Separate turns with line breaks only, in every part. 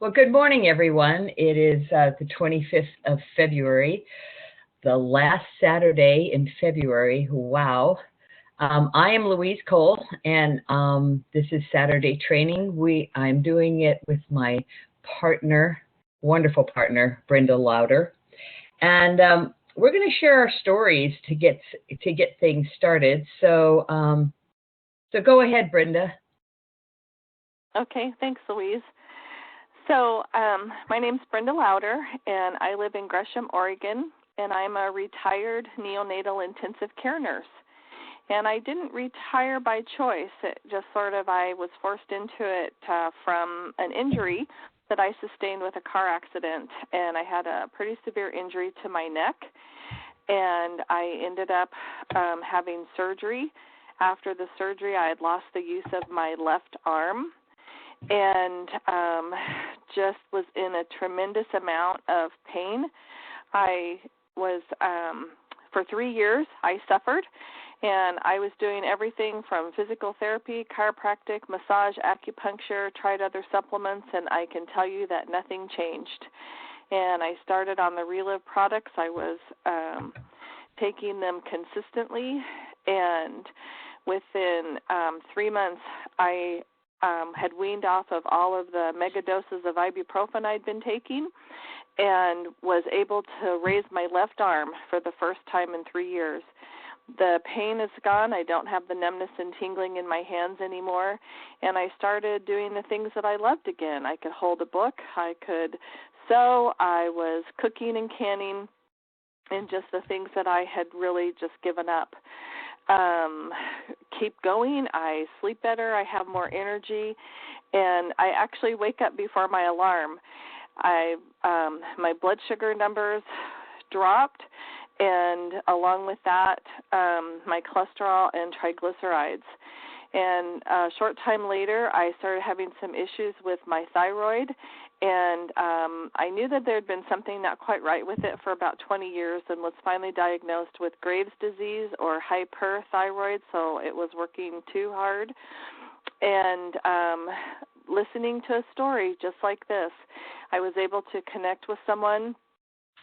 Well, good morning, everyone. It is the 25th of February, the last Saturday in February. Wow. I am Louise Kohl, and this is Saturday training. I'm doing it with my partner, wonderful partner, Brenda Lowder. And we're going to share our stories to get things started. So go ahead, Brenda.
Okay, thanks, Louise. So my name's Brenda Lowder, and I live in Gresham, Oregon, and I'm a retired neonatal intensive care nurse. And I didn't retire by choice. It just I was forced into it from an injury that I sustained with a car accident, and I had a pretty severe injury to my neck, and I ended up having surgery. After the surgery, I had lost the use of my left arm, and just was in a tremendous amount of pain. I was, for 3 years, I suffered, and I was doing everything from physical therapy, chiropractic, massage, acupuncture, tried other supplements, and I can tell you that nothing changed. And I started on the Relive products. I was taking them consistently, and within 3 months, I had weaned off of all of the mega doses of ibuprofen I'd been taking and was able to raise my left arm for the first time in 3 years. The pain is gone. I don't have the numbness and tingling in my hands anymore, and I started doing the things that I loved again. I could hold a book. I could sew. I was cooking and canning, and just the things that I had really just given up. Keep going. I sleep better. I have more energy, and I actually wake up before my alarm. My blood sugar numbers dropped, and along with that, my cholesterol and triglycerides. And a short time later, I started having some issues with my thyroid, and I knew that there had been something not quite right with it for about 20 years, and was finally diagnosed with Graves' disease or hyperthyroid, so it was working too hard. And listening to a story just like this, I was able to connect with someone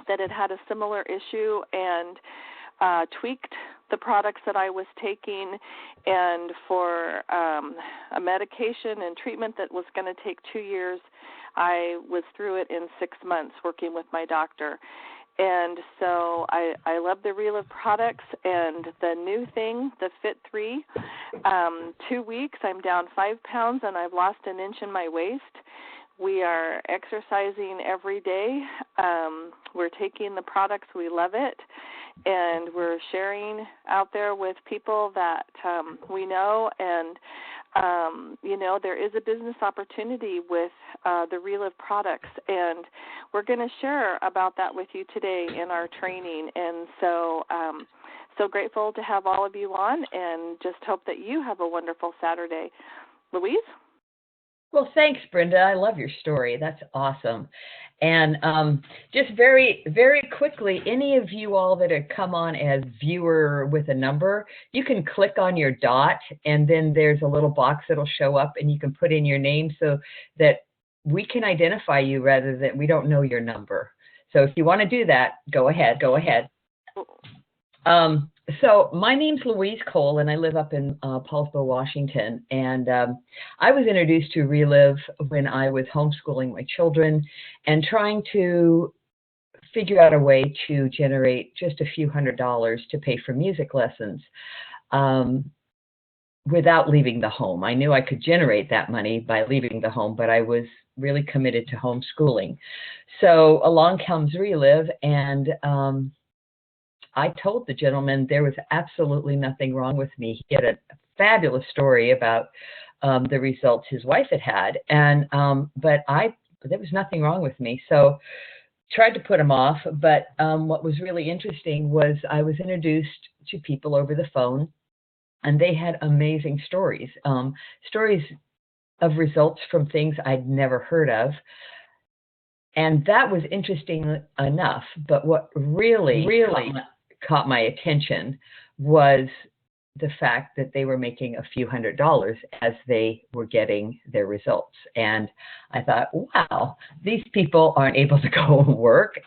that had had a similar issue and tweaked the products that I was taking, and for a medication and treatment that was going to take 2 years, I was through it in 6 months working with my doctor. And so I love the Relive products, and the new thing, the Fit 3, 2 weeks, I'm down 5 pounds, and I've lost an inch in my waist. We are exercising every day. We're taking the products. We love it. And we're sharing out there with people that we know. And, there is a business opportunity with the Relive products. And we're going to share about that with you today in our training. And so grateful to have all of you on, and just hope that you have a wonderful Saturday. Louise?
Well, thanks, Brenda. I love your story. That's awesome. And just very, very quickly, any of you all that have come on as viewer with a number, you can click on your dot, and then there's a little box that'll show up, and you can put in your name so that we can identify you rather than we don't know your number. So if you want to do that, go ahead. So my name's Louise Kohl, and I live up in Paulsboro, Washington. And I was introduced to Relive when I was homeschooling my children and trying to figure out a way to generate just a few $100s to pay for music lessons without leaving the home. I knew I could generate that money by leaving the home, but I was really committed to homeschooling. So along comes Relive, and I told the gentleman there was absolutely nothing wrong with me. He had a fabulous story about the results his wife had, and but there was nothing wrong with me. So tried to put him off, but what was really interesting was I was introduced to people over the phone, and they had amazing stories, stories of results from things I'd never heard of. And that was interesting enough, but what really caught my attention was the fact that they were making a few $100s as they were getting their results. And I thought, wow, these people aren't able to go and work.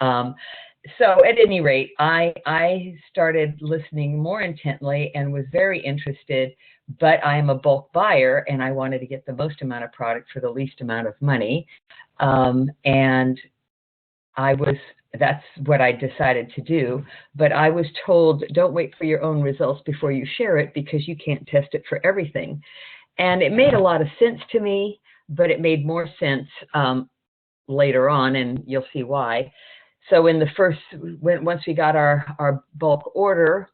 So at any rate, I started listening more intently and was very interested, but I am a bulk buyer and I wanted to get the most amount of product for the least amount of money. And that's what I decided to do. But I was told, don't wait for your own results before you share it because you can't test it for everything. And it made a lot of sense to me, but it made more sense later on, and you'll see why. So in the once we got our bulk order,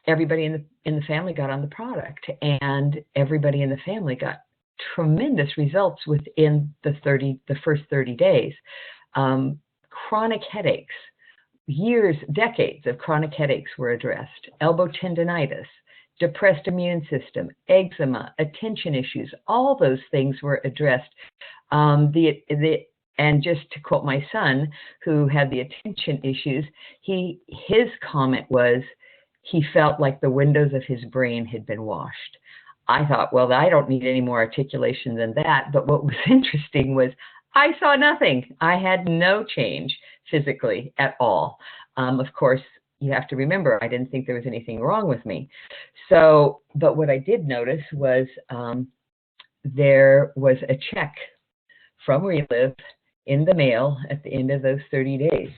everybody in the family got on the product, and everybody in the family got tremendous results within the first 30 days. Chronic headaches, decades of chronic headaches were addressed. Elbow tendonitis, depressed immune system, eczema, attention issues, all those things were addressed. And just to quote my son, who had the attention issues, his comment was, he felt like the windows of his brain had been washed. I thought, well, I don't need any more articulation than that. But what was interesting was I saw nothing. I had no change physically at all. Of course, you have to remember, I didn't think there was anything wrong with me. So, but what I did notice was there was a check from Relive in the mail at the end of those 30 days.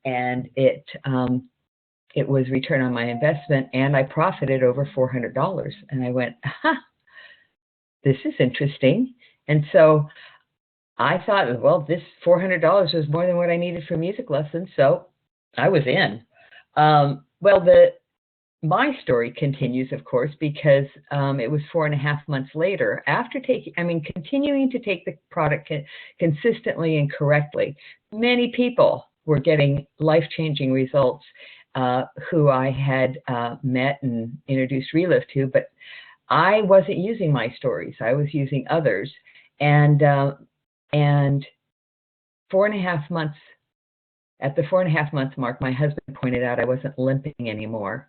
And it was return on my investment, and I profited over $400. And I went, this is interesting. And so I thought, well, this $400 was more than what I needed for music lessons. So I was in. Well, my story continues, of course, because it was 4.5 months later, after continuing to take the product consistently and correctly. Many people were getting life-changing results who I had met and introduced Relive to, but I wasn't using my stories. I was using others. And 4.5 months, at the 4.5 month mark, my husband pointed out I wasn't limping anymore.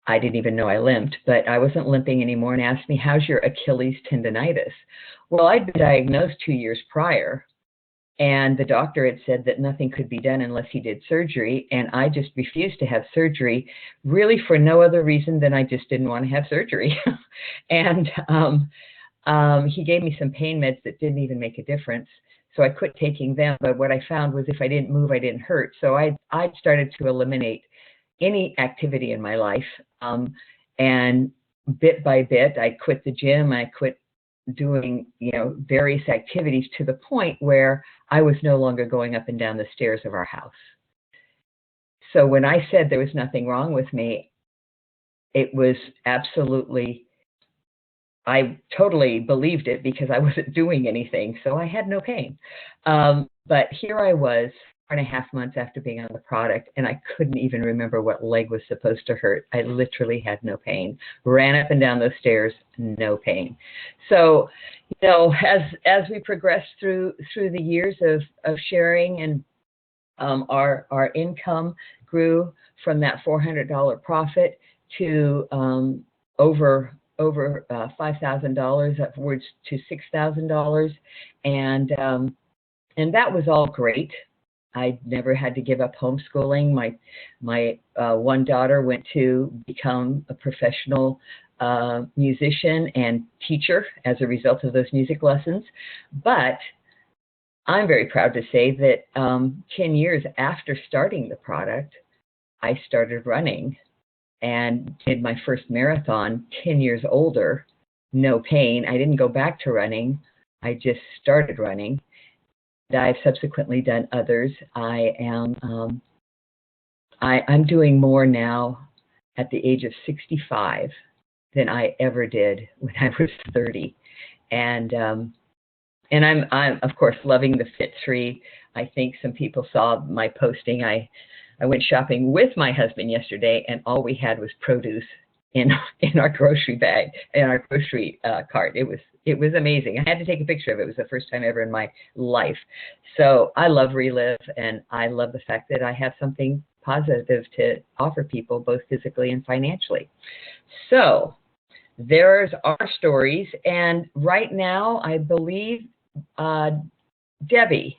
I didn't even know I limped, but I wasn't limping anymore, and asked me, how's your Achilles tendonitis? Well, I'd been diagnosed 2 years prior, and the doctor had said that nothing could be done unless he did surgery, and I just refused to have surgery, really for no other reason than I just didn't want to have surgery. And he gave me some pain meds that didn't even make a difference, so I quit taking them. But what I found was if I didn't move, I didn't hurt. So I started to eliminate any activity in my life, and bit by bit, I quit the gym. I quit doing, various activities to the point where I was no longer going up and down the stairs of our house. So when I said there was nothing wrong with me, it was absolutely, I totally believed it because I wasn't doing anything. So I had no pain. But here I was 4.5 months after being on the product, and I couldn't even remember what leg was supposed to hurt. I literally had no pain. Ran up and down those stairs, no pain. So, as we progressed through the years of sharing, and our income grew from that $400 profit to over $5,000, upwards to $6,000, and that was all great. I never had to give up homeschooling. My one daughter went to become a professional musician and teacher as a result of those music lessons. But I'm very proud to say that 10 years after starting the product, I started running and did my first marathon 10 years older, no pain. I didn't go back to running. I just started running. I've subsequently done others. I'm doing more now at the age of 65 than I ever did when I was 30, and I'm of course loving the Fit Free. I think some people saw my posting. I went shopping with my husband yesterday, and all we had was produce in our grocery bag, in our grocery cart. It was amazing. I had to take a picture of it. It was the first time ever in my life. So I love Relive, and I love the fact that I have something positive to offer people, both physically and financially. So there's our stories. And right now, I believe Debbie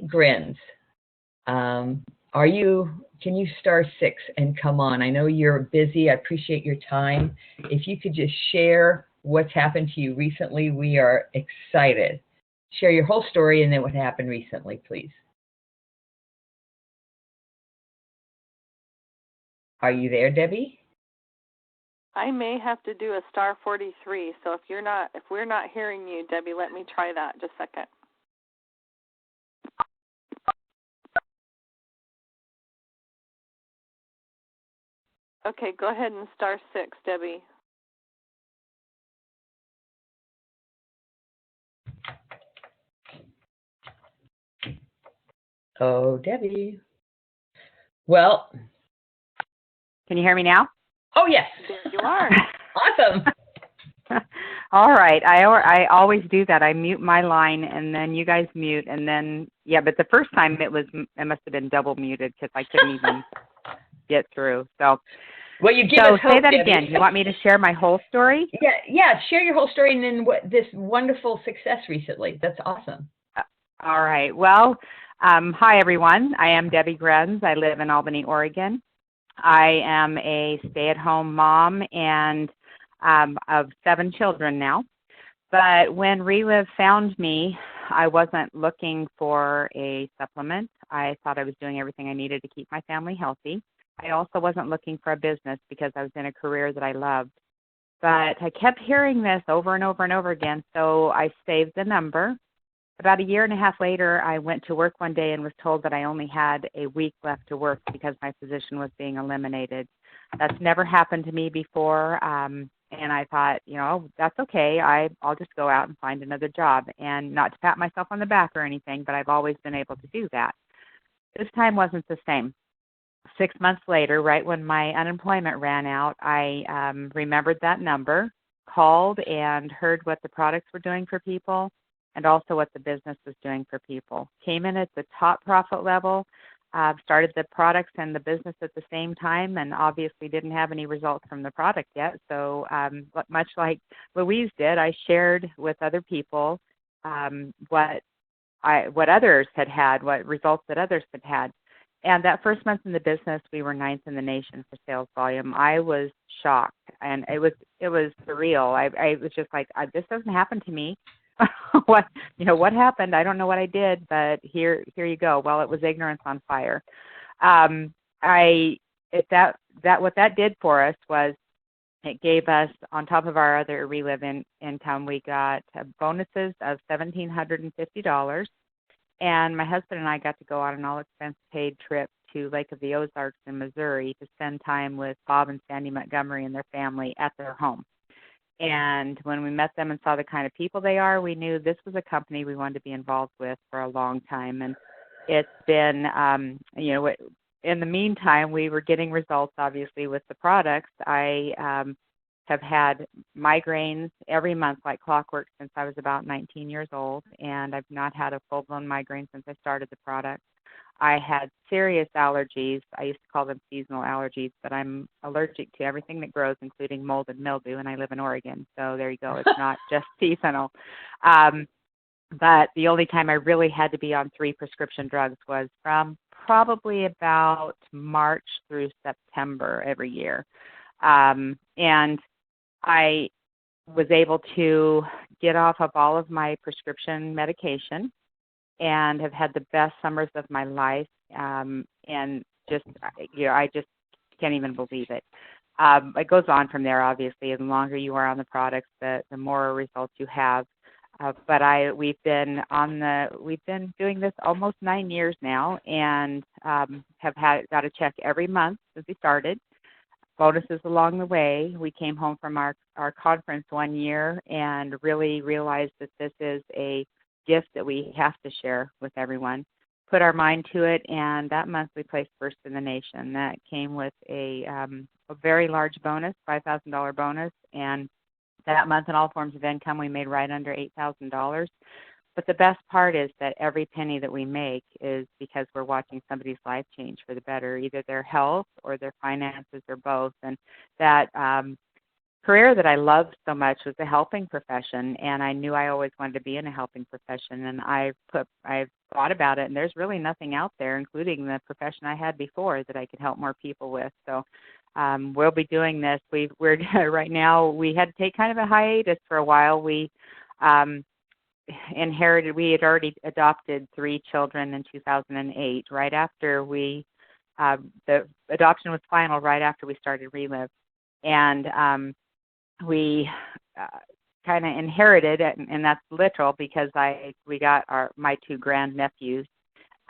grins. Can you star 6 and come on? I know you're busy. I appreciate your time. If you could just share what's happened to you recently, we are excited. Share your whole story and then what happened recently, please. Are you there, Debbie?
I may have to do a star 43. So if we're not hearing you, Debbie, let me try that just a second. Okay, go ahead and star 6, Debbie.
Oh, Debbie. Well.
Can you hear me now?
Oh, yes.
There you are.
Awesome.
All right. I always do that. I mute my line, and then you guys mute, and then, yeah, but the first time it must have been double muted because I couldn't even get through. So,
well, you give us hope,
say that
Debbie.
again. You want me to share my whole story?
Yeah. Share your whole story and then this wonderful success recently. That's awesome.
All right. Well, hi, everyone. I am Debbie Grenz. I live in Albany, Oregon. I am a stay-at-home mom and of 7 children now. But when Relive found me, I wasn't looking for a supplement. I thought I was doing everything I needed to keep my family healthy. I also wasn't looking for a business because I was in a career that I loved. But I kept hearing this over and over and over again, so I saved the number. About a year and a half later, I went to work one day and was told that I only had a week left to work because my position was being eliminated. That's never happened to me before, and I thought, that's okay. I'll just go out and find another job, and not to pat myself on the back or anything, but I've always been able to do that. This time wasn't the same. 6 months later, right when my unemployment ran out, I remembered that number, called and heard what the products were doing for people, and also what the business was doing for people. Came in at the top profit level, started the products and the business at the same time, and obviously didn't have any results from the product yet. So much like Louise did, I shared with other people what others had, what results that others had had. And that first month in the business, we were 9th in the nation for sales volume. I was shocked, and it was surreal. I was just like, this doesn't happen to me. What happened? I don't know what I did, but here you go. Well, it was ignorance on fire. What that did for us was it gave us, on top of our other Relive income, we got bonuses of $1,750, and my husband and I got to go on an all-expense-paid trip to Lake of the Ozarks in Missouri to spend time with Bob and Sandy Montgomery and their family at their home. And when we met them and saw the kind of people they are, we knew this was a company we wanted to be involved with for a long time. And it's been, in the meantime, we were getting results, obviously, with the products. I have had migraines every month like clockwork since I was about 19 years old, and I've not had a full-blown migraine since I started the product. I had serious allergies. I used to call them seasonal allergies, but I'm allergic to everything that grows, including mold and mildew, and I live in Oregon. So there you go. It's not just seasonal. But the only time I really had to be on 3 prescription drugs was from probably about March through September every year. And I was able to get off of all of my prescription medication and have had the best summers of my life, and just, I just can't even believe it. It goes on from there, obviously. The longer you are on the products, the more results you have. But we've been doing this almost 9 years now, and have got a check every month since we started. Bonuses along the way. We came home from our conference one year and really realized that this is a gift that we have to share with everyone. Put our mind to it, and that month we placed first in the nation. That came with a very large bonus, $5,000 bonus, and that month in all forms of income we made right under $8,000. But the best part is that every penny that we make is because we're watching somebody's life change for the better, either their health or their finances or both. And that career that I loved so much was the helping profession, and I knew I always wanted to be in a helping profession. And I thought about it, and there's really nothing out there, including the profession I had before, that I could help more people with. So we'll be doing this. We're right now. We had to take kind of a hiatus for a while. We we had already adopted 3 children in 2008. Right after the adoption was final, right after we started Relive, and we kind of inherited it, and that's literal because we got my 2 grandnephews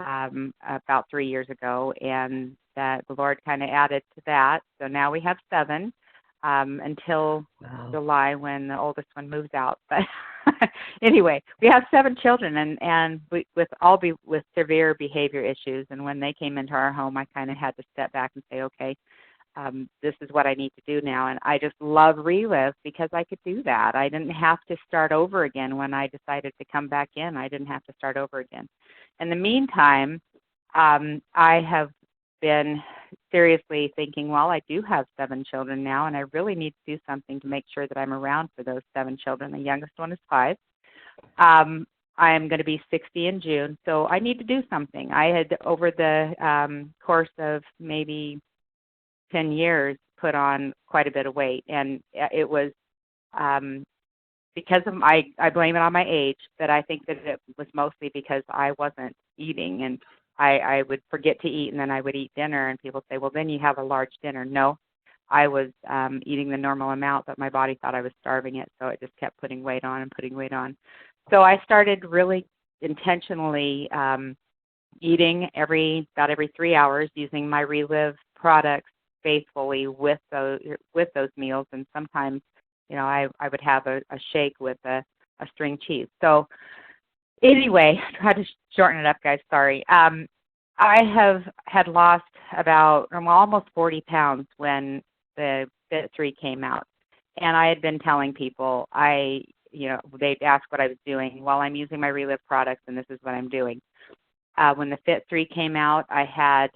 about 3 years ago, and that the Lord kind of added to that. So now we have 7 until July, when the oldest one moves out. But anyway, we have 7 children, and with severe behavior issues. And when they came into our home, I kind of had to step back and say, okay, this is what I need to do now. And I just love Relive because I could do that. I didn't have to start over again when I decided to come back in. I didn't have to start over again. In the meantime, I have been seriously thinking, well, I do have 7 children now, and I really need to do something to make sure that I'm around for those 7 children. The youngest one is 5. I am going to be 60 in June, so I need to do something. I had, over the course of maybe 10 years, put on quite a bit of weight, and it was because of I blame it on my age, but I think that it was mostly because I wasn't eating, and I would forget to eat, and then I would eat dinner, and people say, well, then you have a large dinner. No, I was eating the normal amount, but my body thought I was starving it, so it just kept putting weight on and putting weight on. So I started really intentionally eating about every 3 hours, using my Relive products faithfully with those meals, and sometimes, I would have a shake with a string cheese. So anyway, try to shorten it up, guys. Sorry. I had lost about almost 40 pounds when the Fit 3 came out, and I had been telling people they'd ask what I was doing. Well, I'm using my Relive products, and this is what I'm doing. When the Fit 3 came out, I had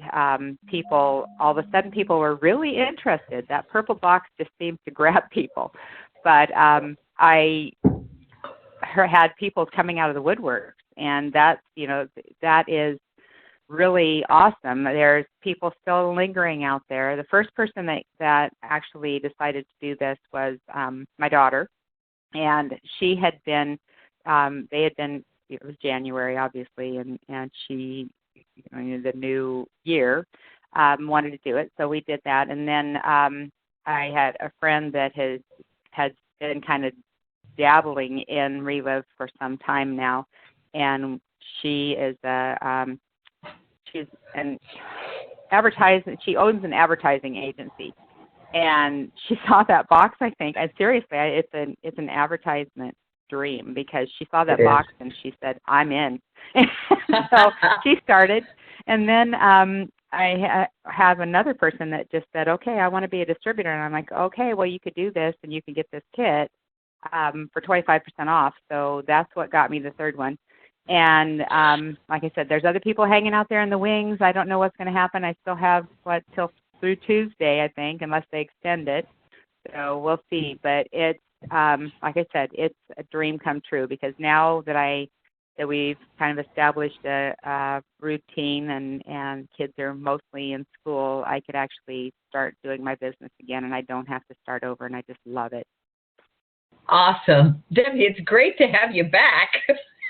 all of a sudden people were really interested. That purple box just seemed to grab people. But I had people coming out of the woodwork, and that is really awesome. There's people still lingering out there. The first person that actually decided to do this was my daughter, and she had been, it was January, obviously, and she, the new year, wanted to do it, so we did that. And then I had a friend that has been kind of dabbling in Relive for some time now, and she is she's an advertising. She owns an advertising agency, and she saw that box. I think, and seriously, it's an advertisement dream, because she saw that box and she said, I'm in. So she started, and then I have another person that just said, okay, I want to be a distributor. And I'm like, okay, well, you could do this, and you can get this kit for 25% off. So that's what got me the third one. And like I said, there's other people hanging out there in the wings. I don't know what's going to happen. I still have till through Tuesday, I think, unless they extend it. So we'll see. But it's like I said, it's a dream come true, because now that we've kind of established a routine, and kids are mostly in school, I could actually start doing my business again, and I don't have to start over, and I just love it.
Awesome. Debbie, it's great to have you back.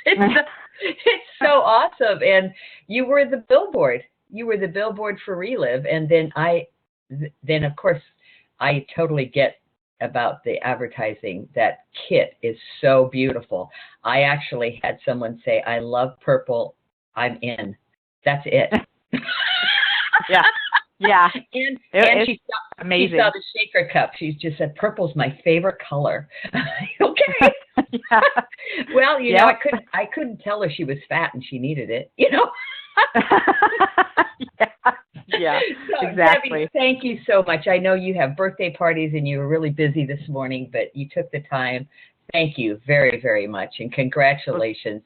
It's so awesome. And you were the billboard. You were the billboard for Relive. And then of course, I totally get about the advertising. That kit is so beautiful. I actually had someone say, I love purple. I'm in. That's it.
Yeah. Yeah.
And
she saw, amazing.
She saw the shaker cup. She just said, purple's my favorite color. Okay.
Yeah.
Well, I couldn't tell her she was fat and she needed it,
Yeah,
so,
exactly.
Debbie, thank you so much. I know you have birthday parties and you were really busy this morning, but you took the time. Thank you very, very much, and congratulations.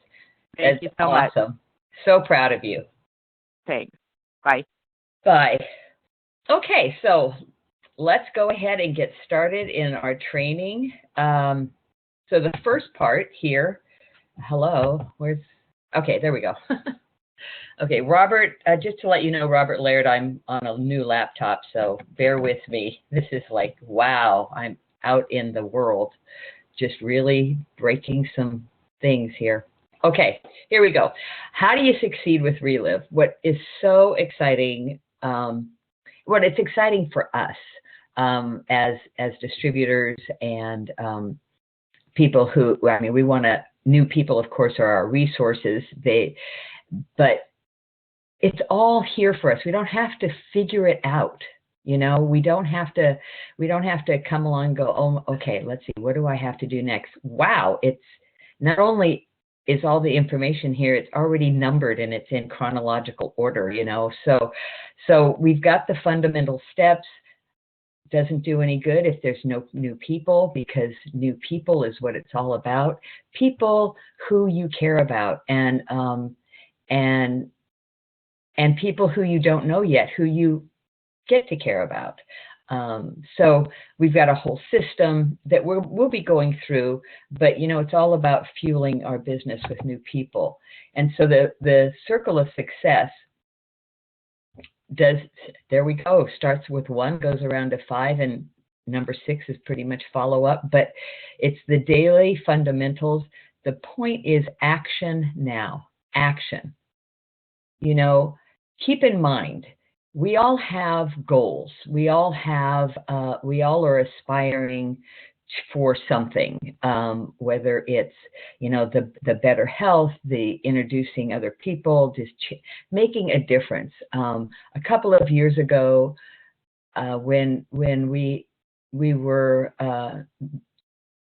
Thank you so much.
Awesome. So proud of you.
Thanks. Bye.
Bye. Okay, so let's go ahead and get started in our training. So the first part here, hello, okay, there we go. Okay, Robert, just to let you know, Robert Laird, I'm on a new laptop, so bear with me. This is like, wow, I'm out in the world, just really breaking some things here. Okay, here we go. How do you succeed with Relive? What is so exciting, it's exciting for us as distributors and people who, I mean, we want to, new people, of course, are our resources. But it's all here for us. We don't have to figure it out. You know, we don't have to come along and go, oh, okay, let's see, what do I have to do next? Wow, it's not only is all the information here, it's already numbered and it's in chronological order, you know. So we've got the fundamental steps. Doesn't do any good if there's no new people, because new people is what it's all about. People who you care about, and people who you don't know yet, who you get to care about. So we've got a whole system that we'll be going through, but you know, it's all about fueling our business with new people. And so the circle of success there we go, starts with 1, goes around to 5, and number 6 is pretty much follow up, but it's the daily fundamentals. The point is action now, action. You know, keep in mind, we all have goals. We all are aspiring for something, whether it's, you know, the better health, the introducing other people, just making a difference. A couple of years ago, when we were,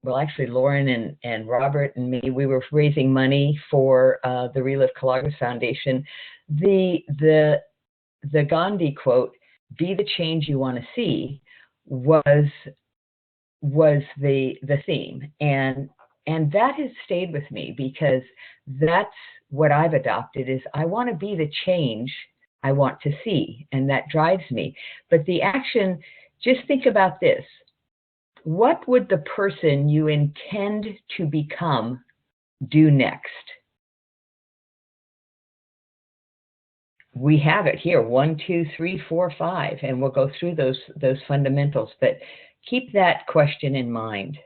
well, actually, Lauren and Robert and me, we were raising money for the Relive Collages Foundation. The Gandhi quote, "Be the change you want to see," was the theme, and that has stayed with me, because that's what I've adopted, is I want to be the change I want to see, and that drives me. But the action, just think about this. What would the person you intend to become do next? We have it here, 1, 2, 3, 4, 5, and we'll go through those fundamentals, but keep that question in mind.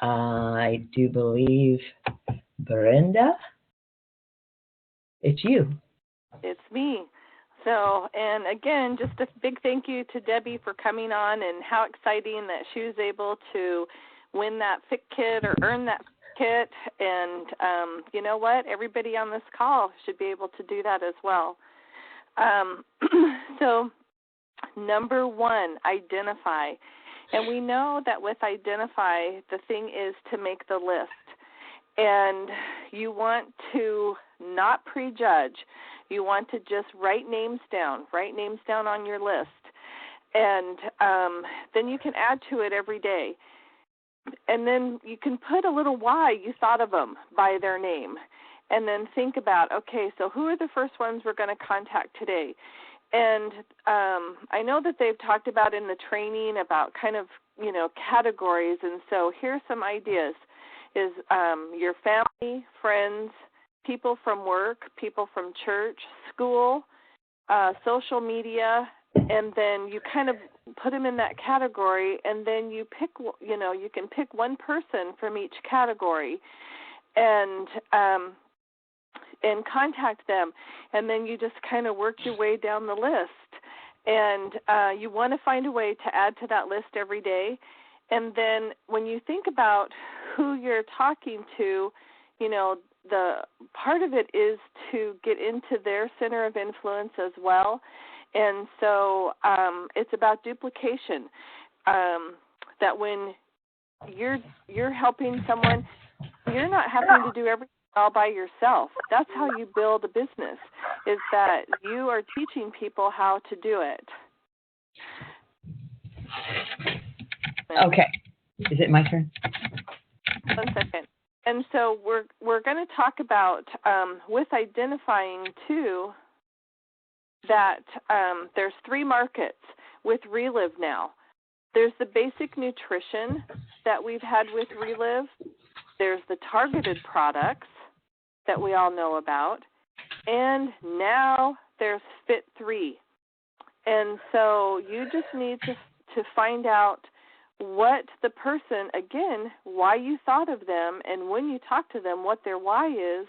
I do believe, Brenda, it's you.
It's me. So, and again, just a big thank you to Debbie for coming on, and how exciting that she was able to win that Fit Kit or earn that Fit Kit. And you know what? Everybody on this call should be able to do that as well. So, number 1, identify. And we know that with identify, the thing is to make the list. And you want to not prejudge. You want to just write names down on your list. And then you can add to it every day. And then you can put a little why you thought of them by their name. And then think about, okay, so who are the first ones we're going to contact today? And I know that they've talked about in the training about kind of, you know, categories. And so here's some ideas, is your family, friends, people from work, people from church, school, social media, and then you kind of put them in that category, and then you pick, you know, you can pick one person from each category and contact them, and then you just kind of work your way down the list. And you want to find a way to add to that list every day. And then when you think about who you're talking to, you know, the part of it is to get into their center of influence as well. And so it's about duplication, that when you're helping someone, you're not having to do everything all by yourself. That's how you build a business, is that you are teaching people how to do it.
Okay. Is it my turn?
1 second. And And so we're going to talk about with identifying too that there's 3 markets with Relive now. There's the basic nutrition that we've had with Relive. There's the targeted products that we all know about. And now there's Fit 3. And so you just need to find out what the person, again, why you thought of them, and when you talk to them, what their why is,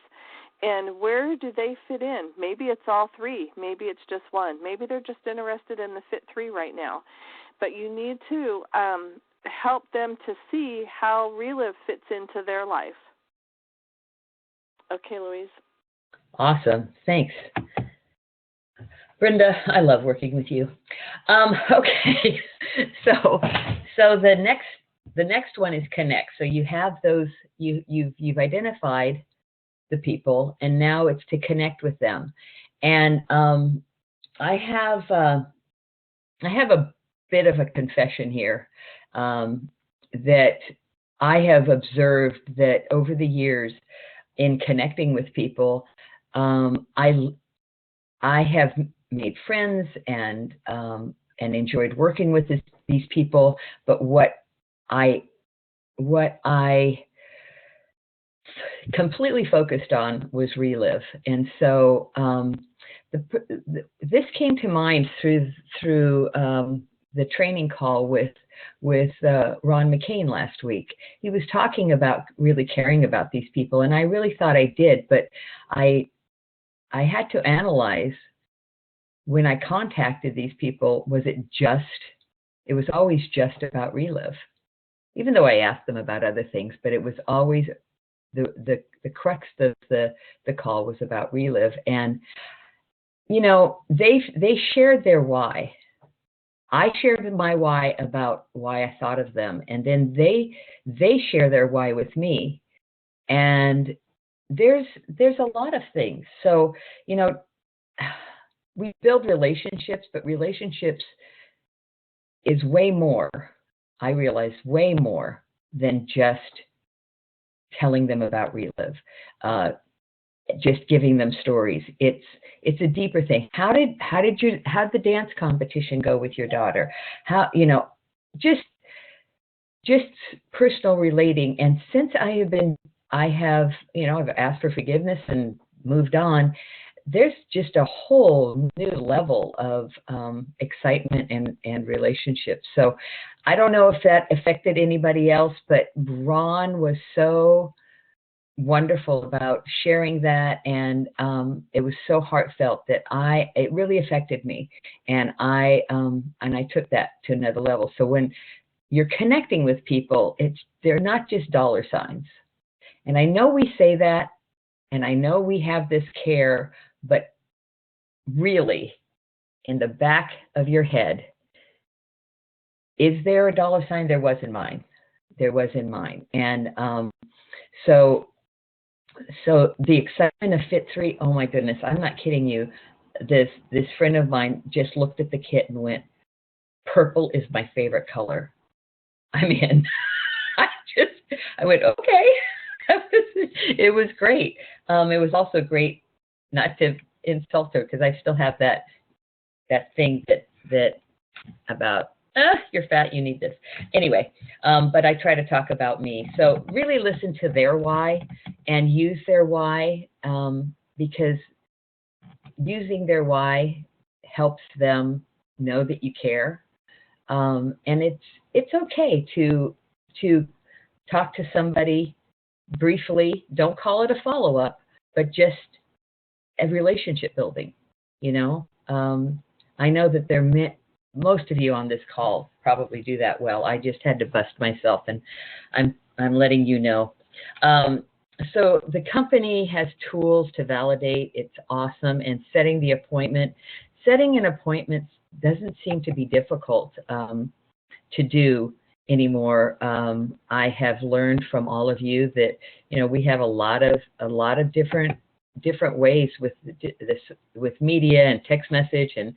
and where do they fit in. Maybe it's all 3. Maybe it's just one. Maybe they're just interested in the Fit 3 right now. But you need to help them to see how Relive fits into their life. Okay, Louise.
Awesome. Thanks. Brenda, I love working with you. Okay, so the next one is connect. So you have those, you've identified the people, and now it's to connect with them. And I have a bit of a confession here, that I have observed that over the years in connecting with people, I have made friends and enjoyed working with these people, but what I completely focused on was Relive. And so this came to mind through the training call with Ron McCain last week. He was talking about really caring about these people, and I really thought I did, but I had to analyze when I contacted these people, it was always just about Relive, even though I asked them about other things, but it was always the crux of the call was about Relive. And, you know, they shared their why. I shared my why about why I thought of them, and then they share their why with me. And there's a lot of things. So, you know, we build relationships, but relationships is way more, I realize, way more than just telling them about Relive, just giving them stories. It's a deeper thing. How did the dance competition go with your daughter? How, you know, just personal relating. And since I've asked for forgiveness and moved on, there's just a whole new level of excitement and relationships. So I don't know if that affected anybody else, but Ron was so wonderful about sharing that, and it was so heartfelt that it really affected me, and I took that to another level. So when you're connecting with people, they're not just dollar signs. And I know we say that, and I know we have this care, but really, in the back of your head, is there a dollar sign? There was in mine. There was in mine. And so the excitement of Fit 3, oh my goodness, I'm not kidding you. This friend of mine just looked at the kit and went, purple is my favorite color. I mean, I went, okay. It was great. It was also great not to insult her, because I still have that thing that about, you're fat, you need this. Anyway, but I try to talk about me. So really listen to their why and use their why, because using their why helps them know that you care. And it's okay to talk to somebody briefly. Don't call it a follow-up, but just a relationship building. You know, I know that most of you on this call probably do that well. I just had to bust myself, and I'm letting you know. So the company has tools to validate. It's awesome. And setting an appointment doesn't seem to be difficult to do anymore. I have learned from all of you that, you know, we have a lot of different ways with media and text message and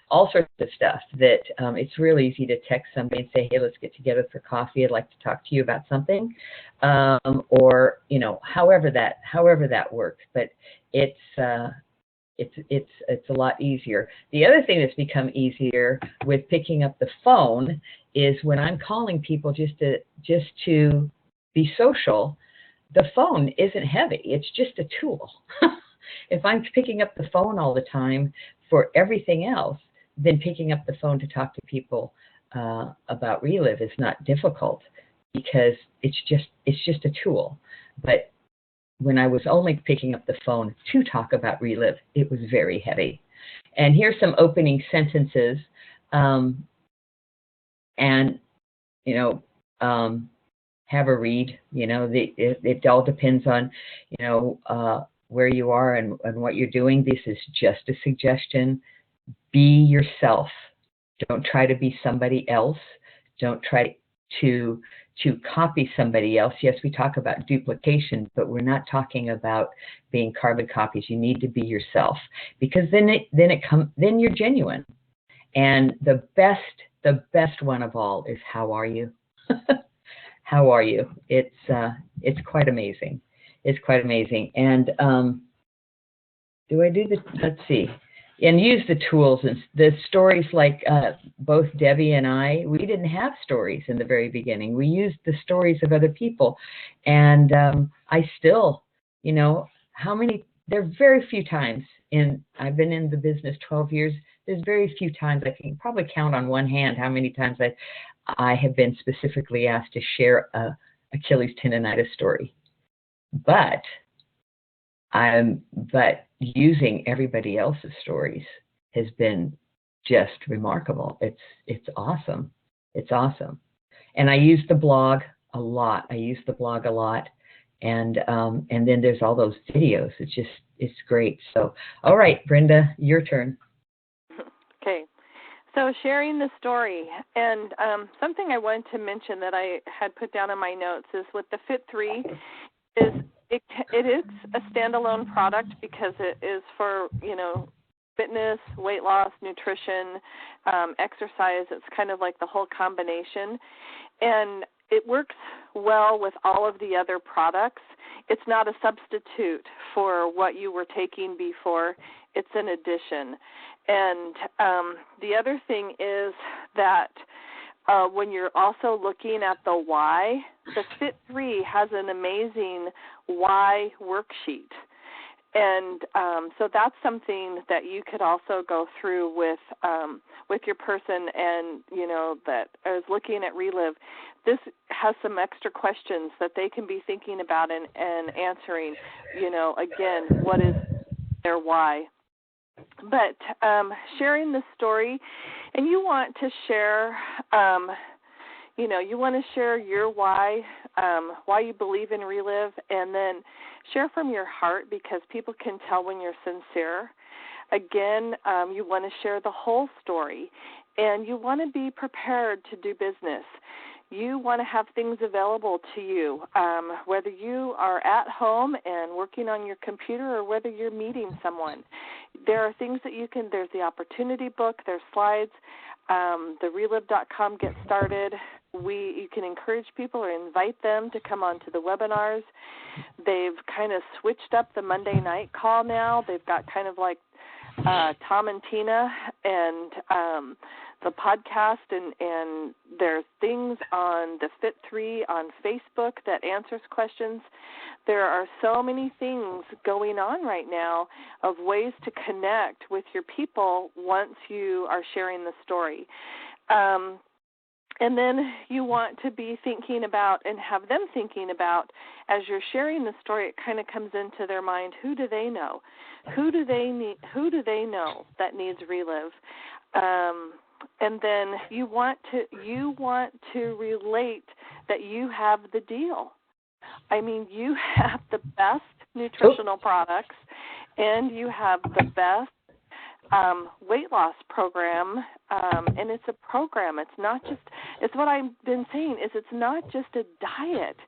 all sorts of stuff that it's really easy to text somebody and say, hey, let's get together for coffee. I'd like to talk to you about something, or however that works. But it's a lot easier. The other thing that's become easier with picking up the phone is when I'm calling people just to be social. The phone isn't heavy. It's just a tool. If I'm picking up the phone all the time for everything else, then picking up the phone to talk to people about Relive is not difficult because it's just a tool. But when I was only picking up the phone to talk about Relive, it was very heavy. And here's some opening sentences, and have a read. It all depends on where you are and what you're doing. This is just a suggestion. Be yourself. Don't try to be somebody else. Don't try to copy somebody else. Yes, we talk about duplication, but we're not talking about being carbon copies. You need to be yourself, because then you're genuine. And the best one of all is, how are you? How are you? It's quite amazing. It's quite amazing. And do I do the, let's see, and use the tools and the stories, like both Debbie and I, we didn't have stories in the very beginning. We used the stories of other people. And I still, there are very few times I've been in the business 12 years, there's very few times, I can probably count on one hand how many times I have been specifically asked to share a Achilles tendonitis story. But using everybody else's stories has been just remarkable. It's awesome. It's awesome. And I use the blog a lot. And then there's all those videos. It's great. So, all right, Brenda, your turn.
Okay. So sharing the story, and something I wanted to mention that I had put down in my notes is with the Fit 3 is it is a standalone product because it is for, fitness, weight loss, nutrition, exercise. It's kind of like the whole combination. And it works well with all of the other products. It's not a substitute for what you were taking before. It's an addition. And the other thing is that when you're also looking at the why, the Fit 3 has an amazing why worksheet. And so that's something that you could also go through with your person, and that is looking at Relive. This has some extra questions that they can be thinking about and answering. Again, what is their why? But sharing the story, and you want to share, you want to share your why you believe in Relive, and then share from your heart, because people can tell when you're sincere. Again, you want to share the whole story, and you want to be prepared to do business. You want to have things available to you, whether you are at home and working on your computer or whether you're meeting someone. There are things that there's the opportunity book, there's slides, the relive.com Get Started. You can encourage people or invite them to come on to the webinars. They've kind of switched up the Monday night call now. They've got kind of like Tom and Tina and the podcast, and there's things on the Fit 3 on Facebook that answers questions. There are so many things going on right now of ways to connect with your people once you are sharing the story. And then you want to be thinking about and have them thinking about, as you're sharing the story, it kind of comes into their mind, who do they know? Who do they know that needs Relive? And then you want to relate that you have the deal. I mean, you have the best nutritional products, and you have the best weight loss program, and it's a program. It's not just, it's what I've been saying, is it's not just a diet.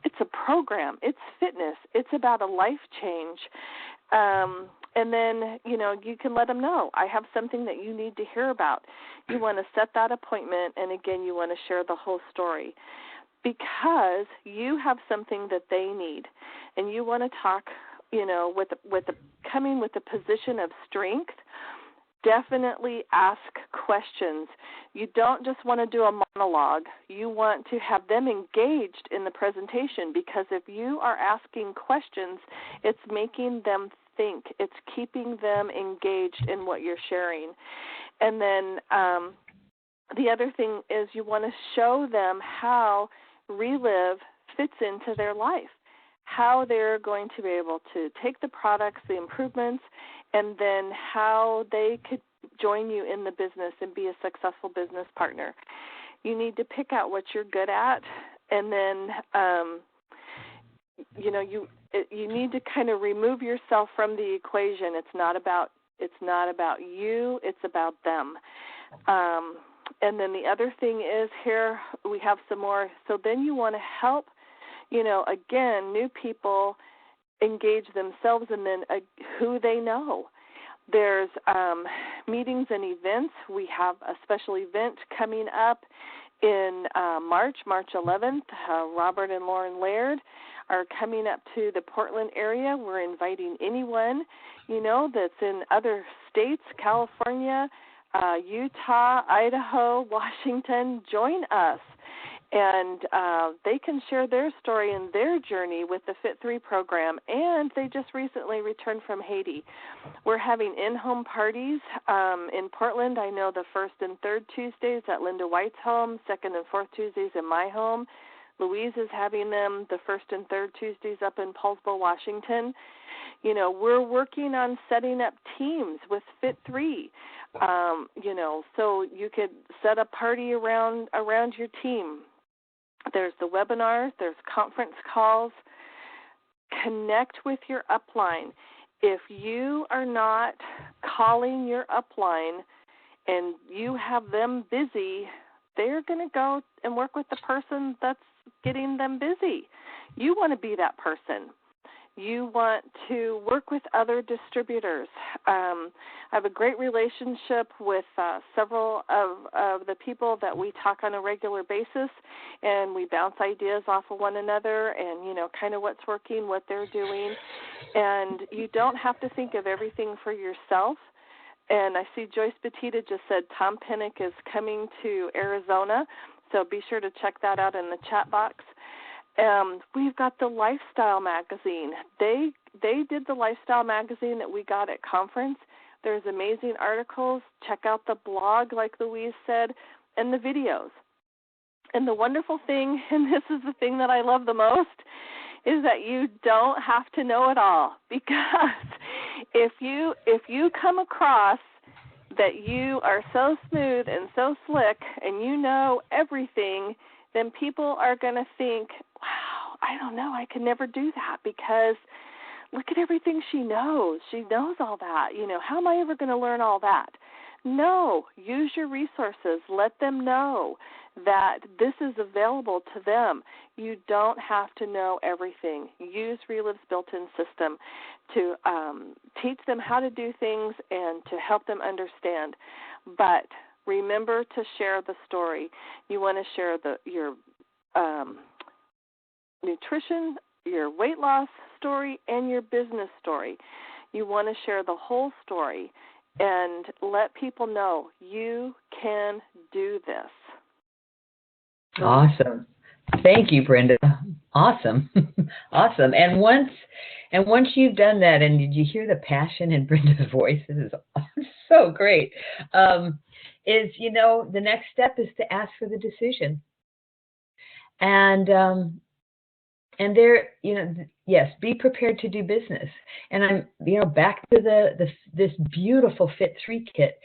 It's a program. It's fitness. It's about a life change. And then, you can let them know, I have something that you need to hear about. You want to set that appointment, and again, you want to share the whole story because you have something that they need, and you want to talk, coming with a position of strength. Definitely ask questions. You don't just want to do a monologue. You want to have them engaged in the presentation, because if you are asking questions, it's making them think. It's keeping them engaged in what you're sharing. And then the other thing is you want to show them how Relive fits into their life, how they're going to be able to take the products, the improvements, and then how they could join you in the business and be a successful business partner. You need to pick out what you're good at, and then you need to kind of remove yourself from the equation. It's not about you, it's about them. And then the other thing is, here we have some more. So then you want to help, again, new people engage themselves and then who they know. There's meetings and events. We have a special event coming up in March 11th. Robert and Lauren Laird are coming up to the Portland area. We're inviting anyone, that's in other states, California, Utah, Idaho, Washington. Join us. And they can share their story and their journey with the Fit 3 program. And they just recently returned from Haiti. We're having in-home parties in Portland. I know the first and third Tuesdays at Linda White's home, second and fourth Tuesdays in my home. Louise is having them the first and third Tuesdays up in Paulsville, Washington. We're working on setting up teams with Fit 3. So you could set a party around your team. There's the webinars, there's conference calls. Connect with your upline. If you are not calling your upline and you have them busy, they're going to go and work with the person that's getting them busy. You want to be that person. You want to work with other distributors. I have a great relationship with several of the people that we talk on a regular basis, and we bounce ideas off of one another and, kind of what's working, what they're doing. And you don't have to think of everything for yourself. And I see Joyce Petita just said Tom Pennick is coming to Arizona, so be sure to check that out in the chat box. We've got the Lifestyle magazine. They did the Lifestyle magazine that we got at conference. There's amazing articles. Check out the blog, like Louise said, and the videos. And the wonderful thing, and this is the thing that I love the most, is that you don't have to know it all. Because if you come across that you are so smooth and so slick and you know everything, then people are going to think, wow, I don't know, I can never do that because look at everything she knows. She knows all that. How am I ever going to learn all that? No, use your resources. Let them know that this is available to them. You don't have to know everything. Use Relive's built-in system to teach them how to do things and to help them understand. But remember to share the story. You want to share your nutrition, your weight loss story, and your business story. You want to share the whole story and let people know you can do this.
Awesome. Thank you, Brenda. Awesome. Awesome. And once you've done that, and did you hear the passion in Brenda's voice? This is so great. The next step is to ask for the decision. And there, yes, be prepared to do business. And I'm, back to this beautiful Fit 3 kit.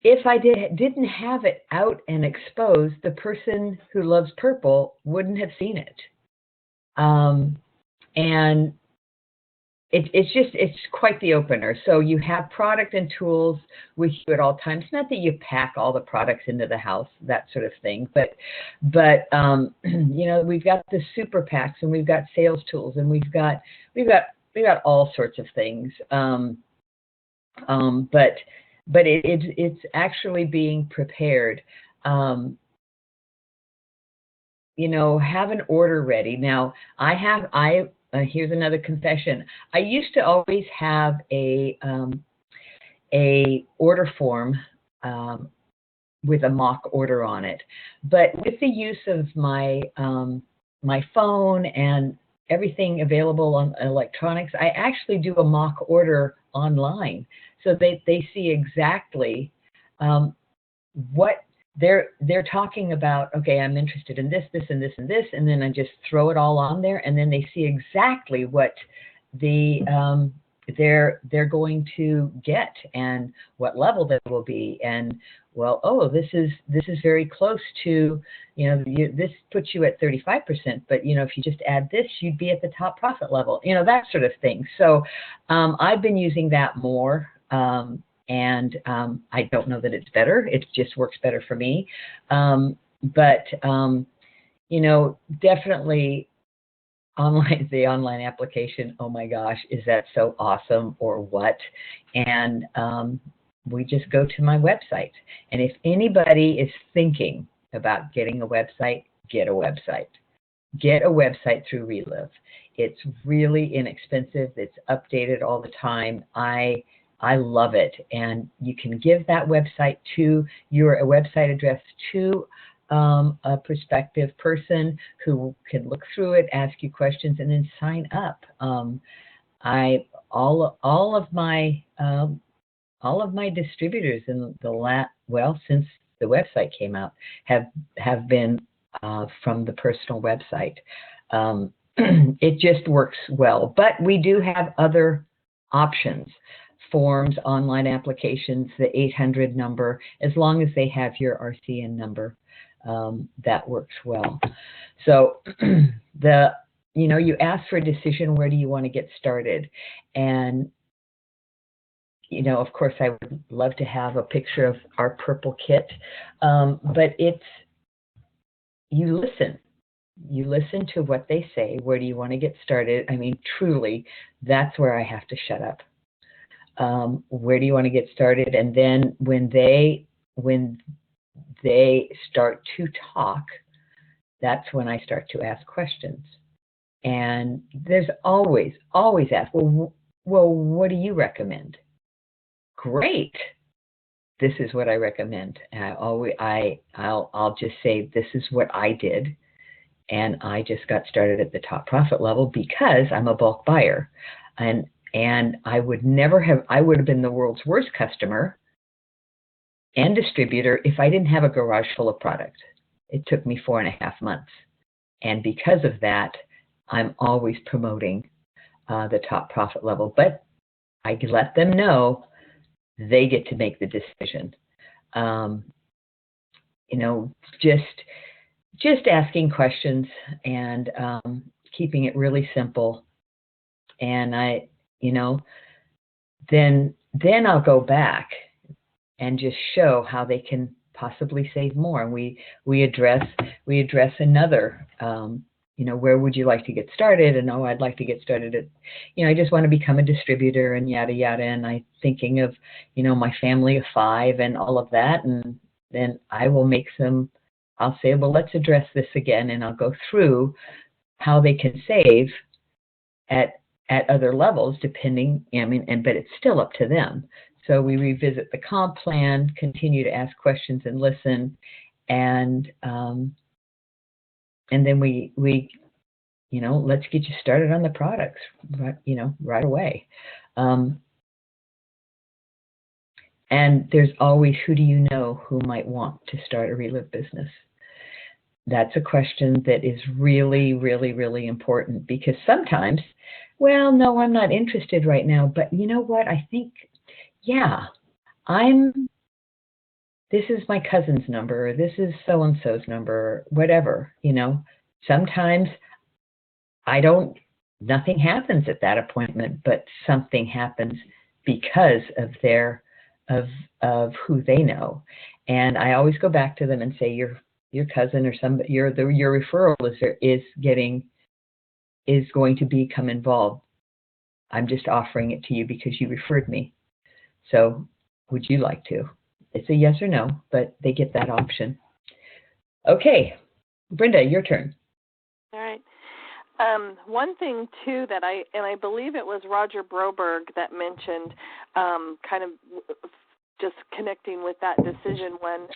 If I didn't have it out and exposed, the person who loves purple wouldn't have seen it. And it's quite the opener. So you have product and tools with you at all times. Not that you pack all the products into the house, that sort of thing, but we've got the super packs and we've got sales tools and we've got all sorts of things. But it's actually being prepared. Have an order ready. Now, here's another confession. I used to always have a order form with a mock order on it, but with the use of my my phone and everything available on electronics, I actually do a mock order online, so they see exactly what they're talking about. Okay, I'm interested in this, this, and this, and this, and then I just throw it all on there, and then they see exactly what they're going to get and what level they will be. And well, this is very close to, this puts you at 35%, but if you just add this, you'd be at the top profit level, that sort of thing. So I've been using that more. And I don't know that it's better. It just works better for me. But definitely the online application, oh my gosh, is that so awesome or what? And we just go to my website. And if anybody is thinking about getting a website, get a website. Get a website through Relive. It's really inexpensive. It's updated all the time. I love it. And you can give that website to your website address to a prospective person who can look through it, ask you questions, and then sign up. All of my distributors in since the website came out have been from the personal website. It just works well. But we do have other options. Forms, online applications, the 800 number, as long as they have your RCN number, that works well. So you ask for a decision, where do you want to get started? And, of course, I would love to have a picture of our purple kit, but you listen. You listen to what they say. Where do you want to get started? I mean, truly, that's where I have to shut up. Where do you want to get started? And then when they start to talk, that's when I start to ask questions. And there's always ask, well, what do you recommend? Great. This is what I recommend. And I'll just say, this is what I did. And I just got started at the top profit level because I'm a bulk buyer. And I would have been the world's worst customer and distributor if I didn't have a garage full of product. It took me 4.5 months. And because of that, I'm always promoting the top profit level. But I let them know they get to make the decision. Just asking questions and keeping it really simple. And then I'll go back and just show how they can possibly save more. And we address another, where would you like to get started? And I'd like to get started at, I just want to become a distributor and yada yada. And I'm thinking of, my family of 5 and all of that. And then I'll say, well, let's address this again, and I'll go through how they can save at other levels, depending, but it's still up to them. So we revisit the comp plan, continue to ask questions and listen, and then we let's get you started on the products, right away. And there's always, who do you know who might want to start a Relive business? That's a question that is really, really, really important, because sometimes, well, no, I'm not interested right now, but you know what? I think, yeah, this is my cousin's number, or this is so-and-so's number, or whatever, Sometimes nothing happens at that appointment, but something happens because of of who they know. And I always go back to them and say, your cousin or somebody, your referral is going to become involved. I'm just offering it to you because you referred me. So would you like to? It's a yes or no, but they get that option. Okay, Brenda, your turn.
All right. One thing too that I believe it was Roger Broberg that mentioned, kind of just connecting with that decision when,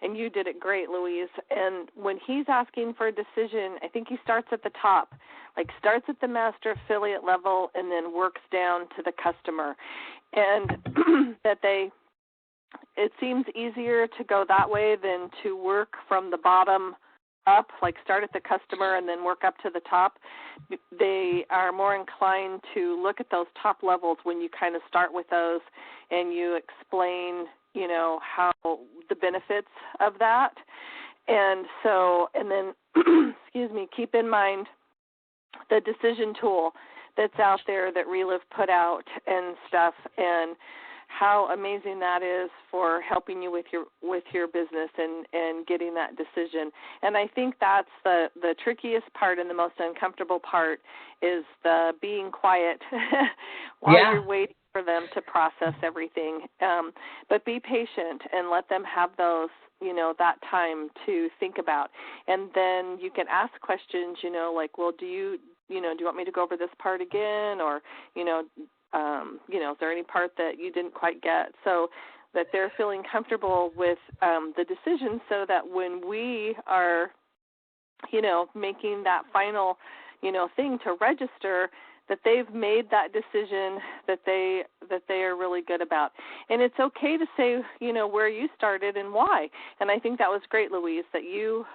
and you did it great, Louise. And when he's asking for a decision, I think he starts at the top, like starts at the master affiliate level and then works down to the customer, and that it seems easier to go that way than to work from the bottom up, like start at the customer and then work up to the top. They are more inclined to look at those top levels when you kind of start with those and you explain, how the benefits of that. And so, and then, excuse me, keep in mind the decision tool that's out there that Relive put out and stuff, and how amazing that is for helping you with your business and getting that decision. And I think that's the trickiest part and the most uncomfortable part is the being quiet while you're waiting for them to process everything. But be patient and let them have those, that time to think about. And then you can ask questions, like, well, do you want me to go over this part again? Or, is there any part that you didn't quite get? So that they're feeling comfortable with the decision so that when we are, making that final, thing to register, that they've made that decision that they are really good about. And it's okay to say, where you started and why. And I think that was great, Louise, that you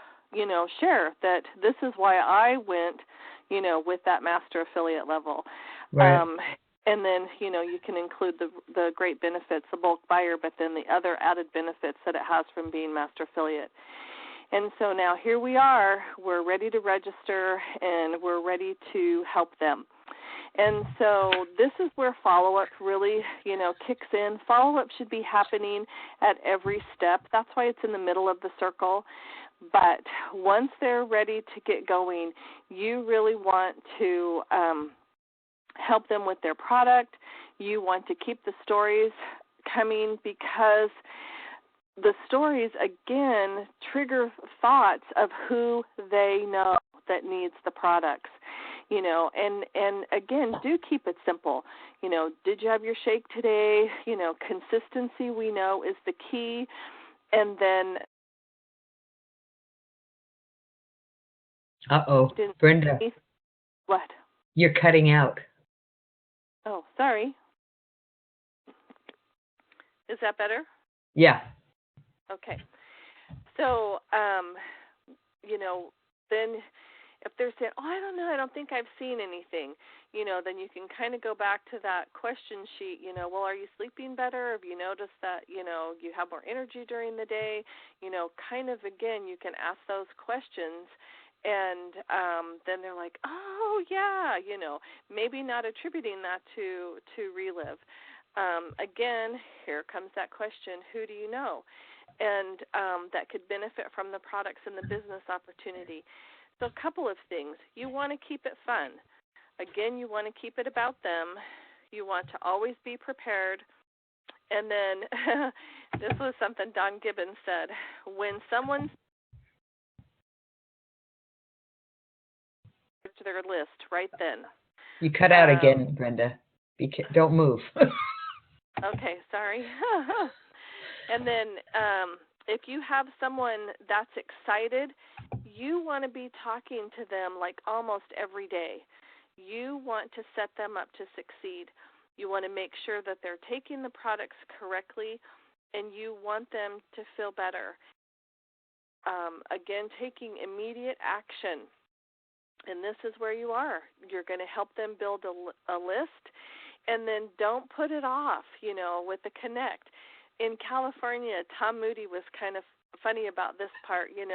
share that this is why I went, with that master affiliate level.
Right.
And then, you can include the great benefits, the bulk buyer, but then the other added benefits that it has from being master affiliate. And so now here we are. We're ready to register, and we're ready to help them. And so this is where follow-up really, kicks in. Follow-up should be happening at every step. That's why it's in the middle of the circle. But once they're ready to get going, you really want to help them with their product. You want to keep the stories coming because the stories, again, trigger thoughts of who they know that needs the products. And again, do keep it simple. Did you have your shake today? Consistency we know is the key. And then
Brenda.
What?
You're cutting out.
Oh, sorry. Is that better?
Yeah.
Okay. So, then if they're saying, I don't know, I don't think I've seen anything, then you can kind of go back to that question sheet, well, are you sleeping better? Have you noticed that, you have more energy during the day? Kind of, again, you can ask those questions. And then they're like, oh, yeah, maybe not attributing that to Relive. Again, here comes that question, who do you know? And that could benefit from the products and the business opportunity. So a couple of things. You want to keep it fun. Again, you want to keep it about them. You want to always be prepared. And then this was something Don Gibbons said. When someone's to their list right then.
You cut out again, Brenda. Don't move.
Okay, sorry. And then if you have someone that's excited, you want to be talking to them like almost every day. You want to set them up to succeed. You want to make sure that they're taking the products correctly, and you want them to feel better. Again, taking immediate action. And this is where you are. You're going to help them build a list, and then don't put it off, with the connect. In California, Tom Moody was kind of funny about this part, and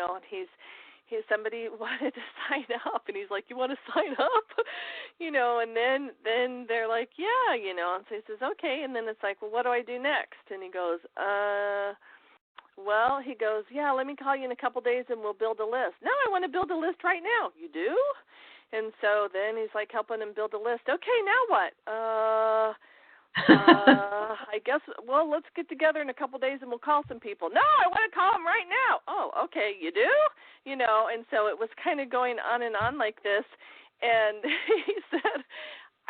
somebody wanted to sign up, and he's like, you want to sign up? And then they're like, yeah, and so he says, okay, and then it's like, well, what do I do next? And he goes, yeah, let me call you in a couple days and we'll build a list. No, I want to build a list right now. You do? And so then he's like helping him build a list. Okay, now what? I guess, well, let's get together in a couple days and we'll call some people. No, I want to call them right now. Oh, okay, you do? You know, and so it was kind of going on and on like this. And he said,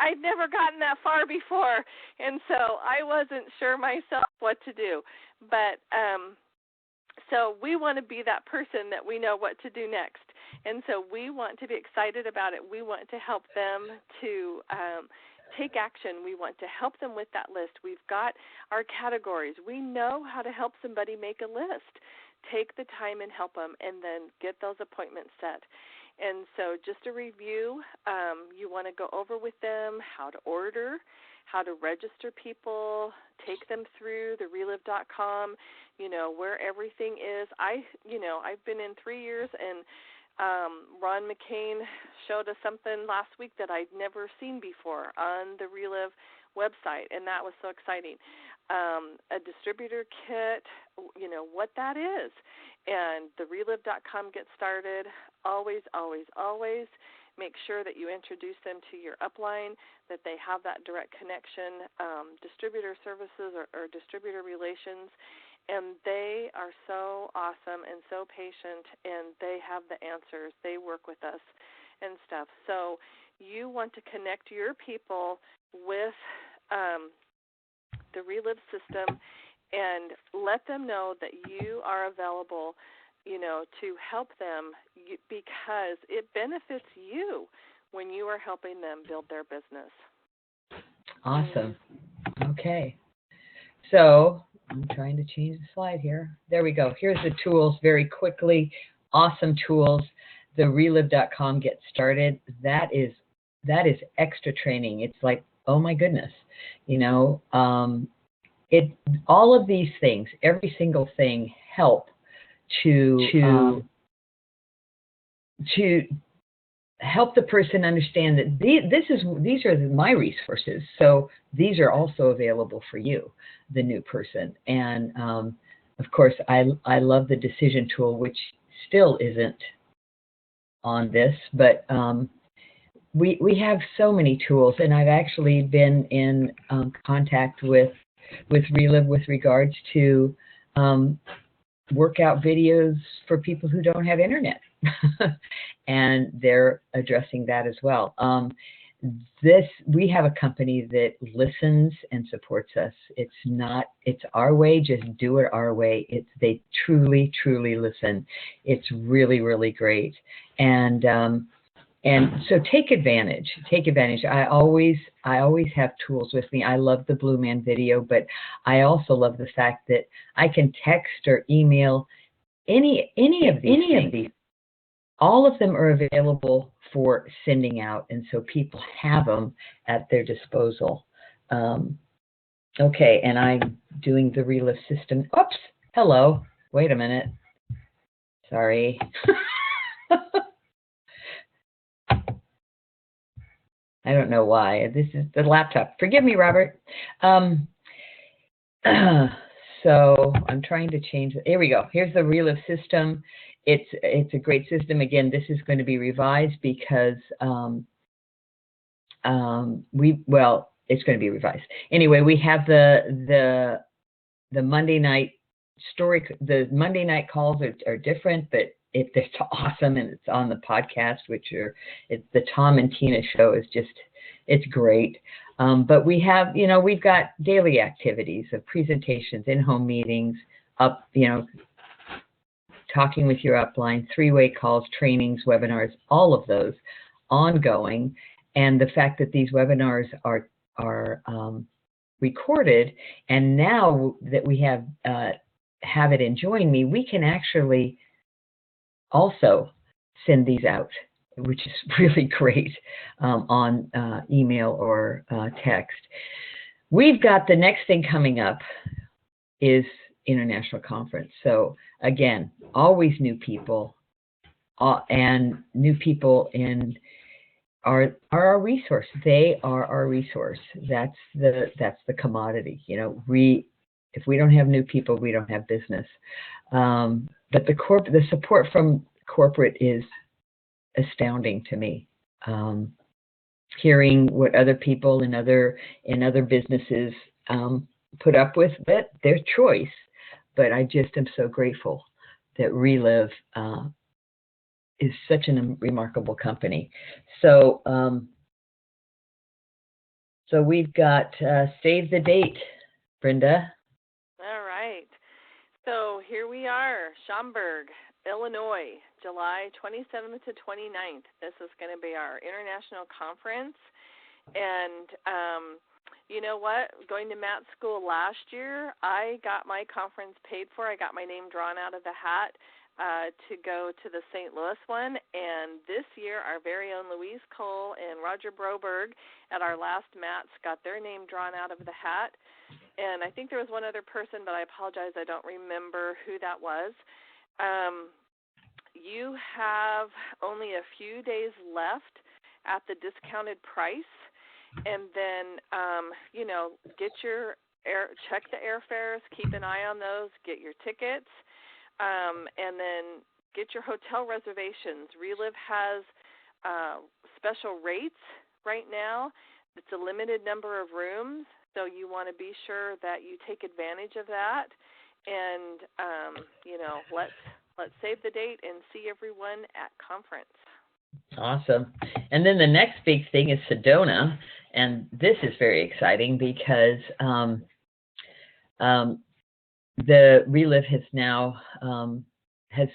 I'd never gotten that far before. And so I wasn't sure myself what to do. But so we want to be that person that we know what to do next. And so we want to be excited about it. We want to help them to take action. We want to help them with that list. We've got our categories. We know how to help somebody make a list. Take the time and help them, and then get those appointments set. And so just a review, you want to go over with them how to order, how to register people, take them through the relive.com, you know, where everything is. I've been in 3 years, and Ron McCain showed us something last week that I'd never seen before on the Relive website, and that was so exciting. A distributor kit, you know, what that is. And the relive.com gets started. Always, always, always make sure that you introduce them to your upline, that they have that direct connection, distributor services or distributor relations. And they are so awesome and so patient, and they have the answers. They work with us and stuff. So you want to connect your people with the Relive system and let them know that you are available, you know, to help them, because it benefits you when you are helping them build their business.
Awesome. Okay. So I'm trying to change the slide here. There we go. Here's the tools very quickly. Awesome tools. The relive.com Get Started. That is extra training. It's like, oh my goodness, you know, all of these things, every single thing help to help the person understand that these are my resources. So these are also available for you, the new person. And of course, I love the decision tool, which still isn't on this, but we have so many tools, and I've actually been in contact with Relive with regards to workout videos for people who don't have internet, and they're addressing that as well. We have a company that listens and supports us. It's our way. Just do it our way. They truly, truly listen. It's really, really great. And so take advantage. I always have tools with me. I love the Blue Man video, but I also love the fact that I can text or email any of these. All of them are available for sending out, and so people have them at their disposal. Okay, and I'm doing the Relive system. Oops, hello. Wait a minute. Sorry. I don't know why. This is the laptop. Forgive me, Robert. So I'm trying to change. Here we go. Here's the Relive system. It's a great system. Again, this is going to be revised because it's going to be revised. Anyway, we have the Monday night story. The Monday night calls are different, but it's awesome, and it's on the podcast, it's the Tom and Tina show it's great. But we have, we've got daily activities of presentations, in-home meetings, talking with your upline, 3-way calls, trainings, webinars, all of those ongoing. And the fact that these webinars are recorded, and now that we have it in Join Me, we can actually also send these out, which is really great, on email or text. We've got the next thing coming up is International Conference. So again, always new people, and new people are our resource. They are our resource. That's the commodity. If we don't have new people, we don't have business. But the support from corporate is astounding to me. hearing what other people in other businesses put up with, but their choice. But I just am so grateful that Relive is such a remarkable company. So so we've got save the date, Brenda.
All right. So here we are, Schaumburg, Illinois, July 27th to 29th. This is going to be our international conference. And you know what? Going to Matt's school last year, I got my conference paid for. I got my name drawn out of the hat to go to the St. Louis one. And this year, our very own Louise Kohl and Roger Broberg at our last Matt's got their name drawn out of the hat. And I think there was one other person, but I apologize, I don't remember who that was. You have only a few days left at the discounted price, and then, you know, check the airfares, keep an eye on those, get your tickets, and then get your hotel reservations. Relive has special rates right now. It's a limited number of rooms. So you want to be sure that you take advantage of that, and you know, let's save the date and see everyone at conference.
Awesome. And then the next big thing is Sedona, and this is very exciting because the Relive has now has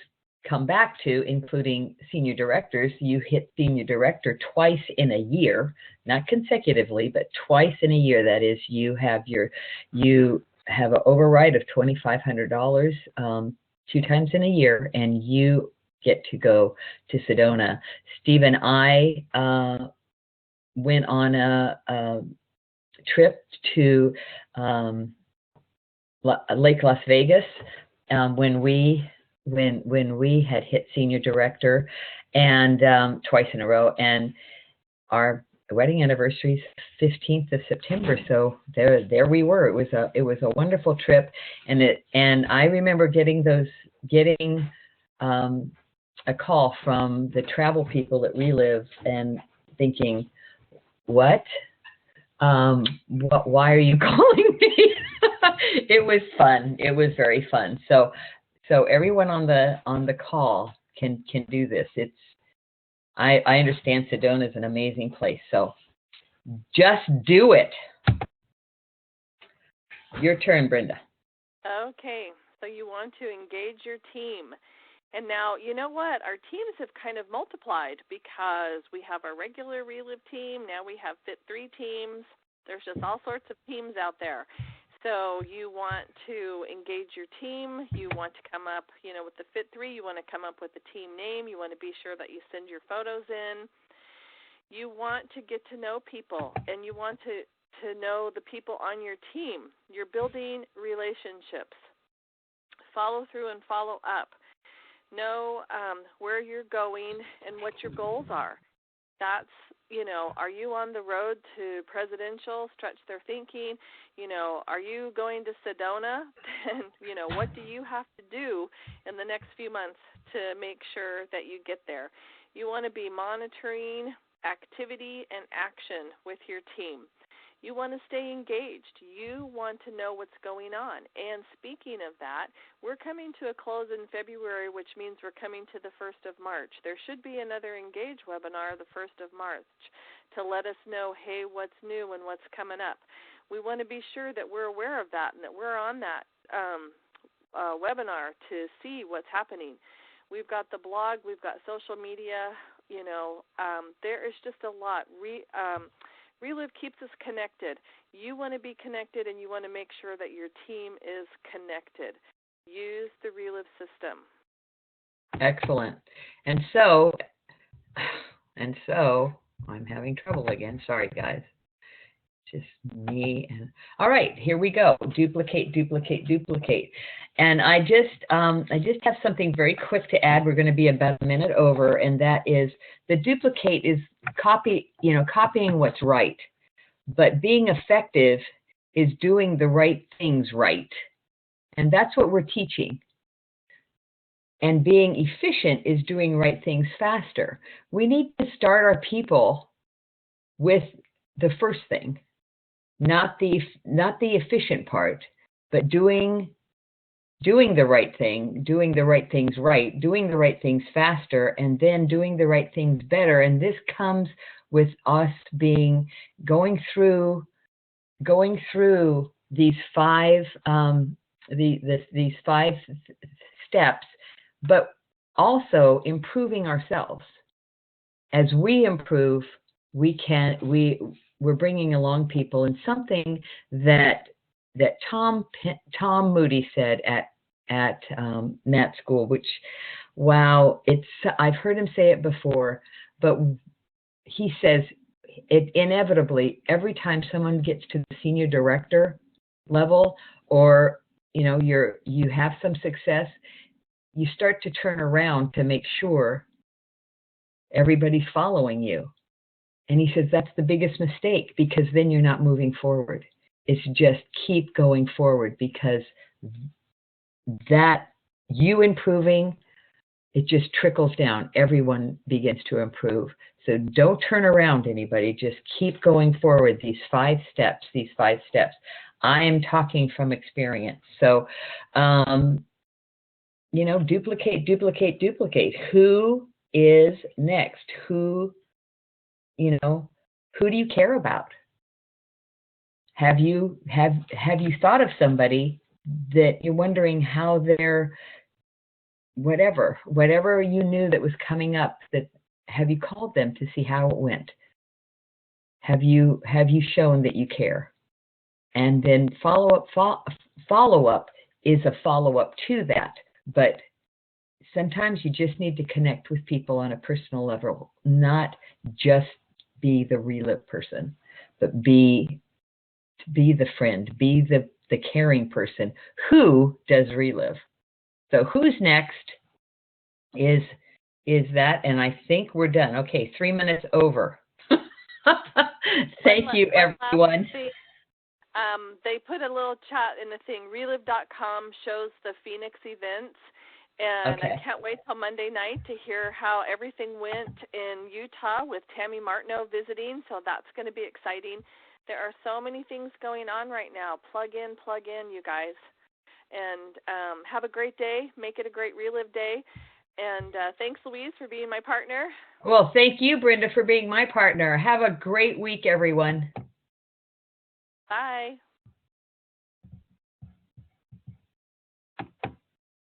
come back to including senior directors. You hit senior director twice in a year, not consecutively, but twice in a year. That is, you have an override of $2,500 2 times in a year, and you get to go to Sedona. Steve and I went on a trip to Lake Las Vegas when we had hit senior director, and twice in a row, and our wedding anniversary is 15th of September. So there we were. It was a wonderful trip, and I remember getting a call from the travel people at Relive and thinking, what? Why are you calling me? It was fun. It was very fun. So everyone on the call can do this. I understand Sedona is an amazing place. So just do it. Your turn, Brenda.
Okay. So you want to engage your team. And now, you know what? Our teams have kind of multiplied because we have our regular Relive team. Now we have Fit 3 teams. There's just all sorts of teams out there. So you want to engage your team. You want to come up, you know, with the Fit 3, you want to come up with the team name. You want to be sure that you send your photos in. You want to get to know people, and you want to know the people on your team. You're building relationships. Follow through and follow up. Know where you're going and what your goals are. That's, you know, are you on the road to presidential? Stretch their thinking. You know, are you going to Sedona? And, you know, what do you have to do in the next few months to make sure that you get there? You want to be monitoring activity and action with your team. You want to stay engaged. You want to know what's going on. And speaking of that, we're coming to a close in February, which means we're coming to the 1st of March. There should be another Engage webinar the 1st of March to let us know, hey, what's new and what's coming up. We want to be sure that we're aware of that and that we're on that webinar to see what's happening. We've got the blog. We've got social media. You know, there is just a lot. Relive keeps us connected. You want to be connected, and you want to make sure that your team is connected. Use the Relive system.
Excellent. And so I'm having trouble again. Sorry, guys. Just me. And all right, here we go. Duplicate, duplicate, duplicate. And I just have something very quick to add. We're going to be about a minute over, and that is the duplicate is copying what's right. But being effective is doing the right things right. And that's what we're teaching. And being efficient is doing right things faster. We need to start our people with the first thing, not the efficient part, but doing the right thing, doing the right things right, doing the right things faster, and then doing the right things better. And this comes with us going through these five these five steps, but also improving ourselves. As we improve, we're bringing along people. And something that Tom Moody said at Nat School, which, wow, I've heard him say it before, but he says it inevitably, every time someone gets to the senior director level, or you have some success, you start to turn around to make sure everybody's following you. And he says that's the biggest mistake, because then you're not moving forward. It's just keep going forward, because that you improving, it just trickles down. Everyone begins to improve. So don't turn around, anybody. Just keep going forward. These five steps. I am talking from experience. So, duplicate. Who is next? Who do you care about? Have you thought of somebody that you're wondering how they're, whatever you knew that was coming up, that have you called them to see how it went? Have you shown that you care? And then follow up is a follow-up to that. But sometimes you just need to connect with people on a personal level, not just be the relive person, but be the friend, be the caring person who does relive. So who's next is that, and I think we're done. Okay, 3 minutes over. Thank you, everyone.
They put a little chat in the thing. Relive.com shows the Phoenix events, and okay. I can't wait till Monday night to hear how everything went in Utah with Tammy Martineau visiting, so that's going to be exciting. There are so many things going on right now. Plug in, you guys. And have a great day. Make it a great Relive day. And thanks, Louise, for being my partner.
Well, thank you, Brenda, for being my partner. Have a great week, everyone.
Bye.